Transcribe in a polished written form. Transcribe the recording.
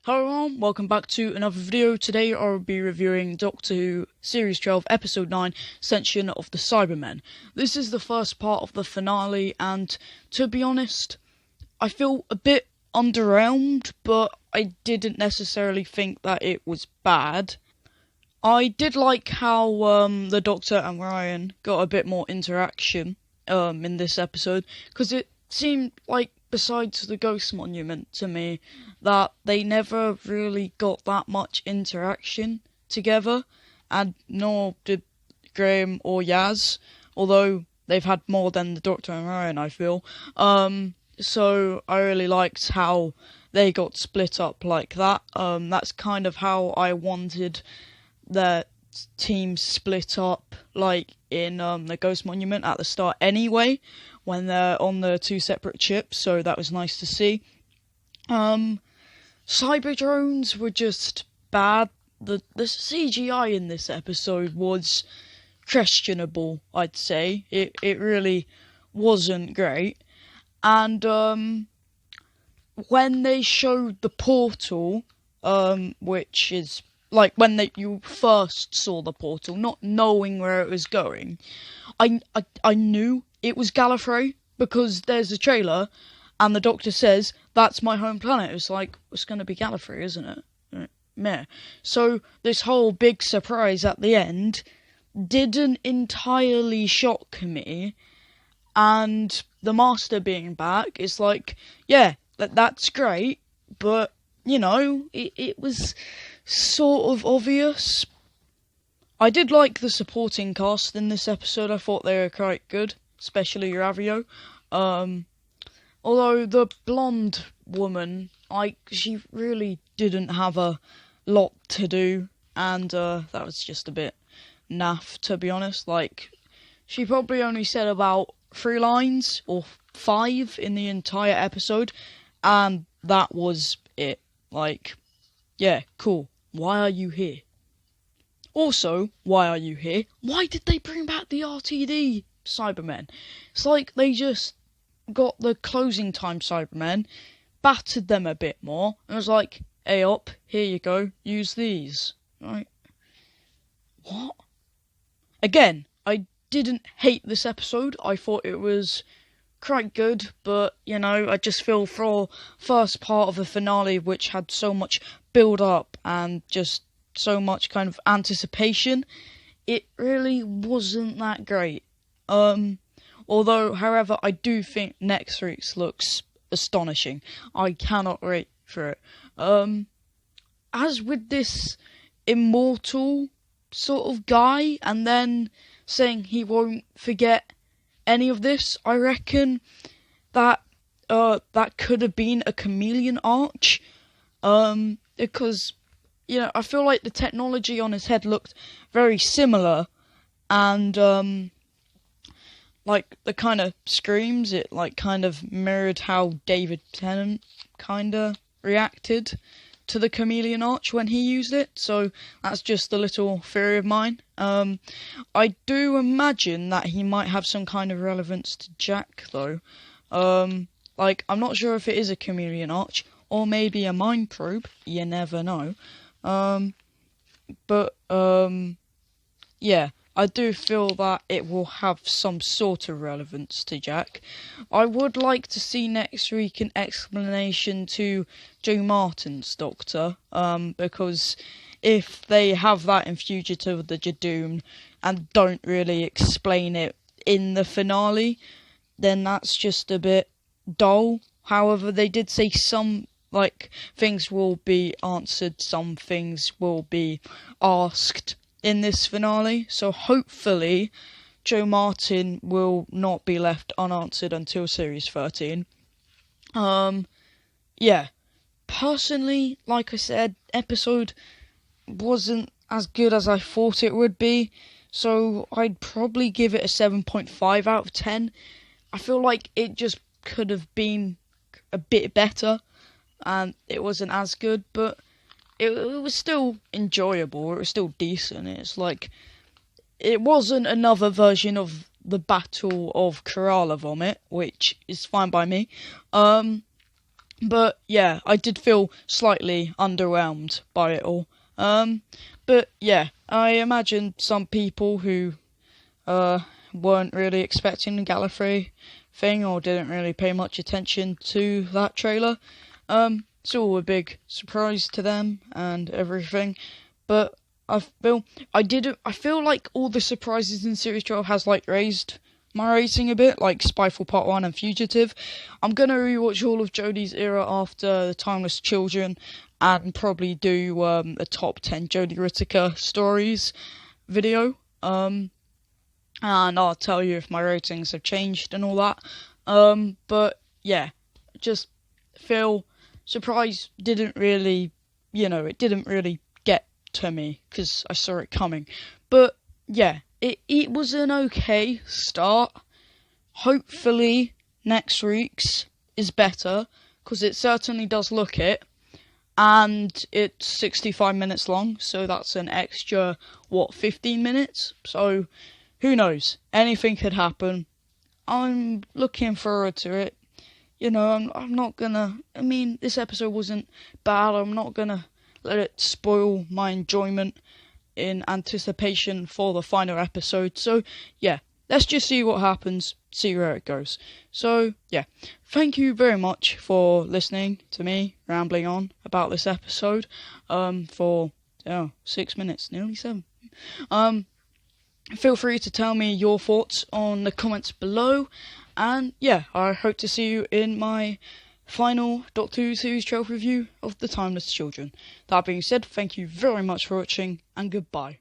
Hello everyone, welcome back to another video. Today I will be reviewing Doctor Who Series 12 Episode 9, Ascension of the Cybermen. This is the first part of the finale, and to be honest, I feel a bit underwhelmed, but I didn't necessarily think that it was bad. I did like how the Doctor and Ryan got a bit more interaction in this episode, because it seemed like, besides the Ghost Monument to me, that they never really got that much interaction together, and nor did Graham or Yaz, although they've had more than the Doctor and Ryan, I feel. So I really liked how they got split up like that. That's kind of how I wanted their team split up, like in the Ghost Monument at the start anyway, when they're on the two separate ships, so that was nice to see. Cyber drones were just bad. The CGI in this episode was questionable, I'd say. It really wasn't great. And when they showed the portal, which is like when you first saw the portal, not knowing where it was going, I knew it was Gallifrey, because there's a trailer and the Doctor says, "That's my home planet." It's like, it's going to be Gallifrey, isn't it? Meh. So this whole big surprise at the end didn't entirely shock me, and the Master being back is like, yeah, that's great, but, you know, it was sort of obvious. I did like the supporting cast in this episode. I thought they were quite good, especially Ravio. Although the blonde woman, she really didn't have a lot to do, and that was just a bit naff, to be honest. Like, she probably only said about 3 lines, or 5 in the entire episode, and that was it. Like, yeah, cool. Why are you here? Also, why are you here? Why did they bring back the RTD Cybermen? It's like they just got the closing time Cybermen, battered them a bit more, and was like, hey up, here you go, use these. Right? What? Again, I didn't hate this episode. I thought it was quite good, but, you know, I just feel for first part of the finale, which had so much build up and just so much kind of anticipation, it really wasn't that great. Although, however, I do think next week's looks astonishing. I cannot wait for it. As with this immortal sort of guy, and then saying he won't forget any of this, I reckon that that could have been a chameleon arch, because, you know, I feel like the technology on his head looked very similar, and like the kind of screams, it like kind of mirrored how David Tennant kind of reacted to the chameleon arch when he used it. So that's just a little theory of mine. I do imagine that he might have some kind of relevance to Jack, though. Like, I'm not sure if it is a chameleon arch or maybe a mind probe. You never know. But yeah, I do feel that it will have some sort of relevance to Jack. I would like to see next week an explanation to Jo Martin's Doctor, because if they have that in Fugitive of the Jadoon and don't really explain it in the finale, then that's just a bit dull. However, they did say some, like, things will be answered, some things will be asked in this finale, so hopefully Jo Martin will not be left unanswered until series 13. Yeah, personally, like I said, episode wasn't as good as I thought it would be, so I'd probably give it a 7.5 out of 10. I feel like it just could have been a bit better, and it wasn't as good, but it was still enjoyable. It was still decent. It's like, it wasn't another version of the Battle of Kerala Vomit, which is fine by me. But yeah, I did feel slightly underwhelmed by it all. But yeah, I imagine some people who weren't really expecting the Gallifrey thing or didn't really pay much attention to that trailer. It's all a big surprise to them and everything. But I feel like all the surprises in Series 12 has like raised my rating a bit, like Spyfall Part 1 and Fugitive. I'm gonna rewatch all of Jodie's era after The Timeless Children and probably do a top 10 Jodie Whittaker stories video. And I'll tell you if my ratings have changed and all that. But yeah, just feel surprise didn't really, it didn't really get to me because I saw it coming. But yeah, it was an okay start. Hopefully next week's is better because it certainly does look it. And it's 65 minutes long, so that's an extra, 15 minutes? So, who knows? Anything could happen. I'm looking forward to it. I'm not gonna... this episode wasn't bad. I'm not gonna let it spoil my enjoyment in anticipation for the final episode. So, yeah, let's just see what happens, see where it goes. So, yeah, thank you very much for listening to me rambling on about this episode for 6 minutes, nearly 7. Feel free to tell me your thoughts on the comments below, and yeah, I hope to see you in my final Doctor Who Series 12 review of The Timeless Children. That being said, thank you very much for watching, and goodbye.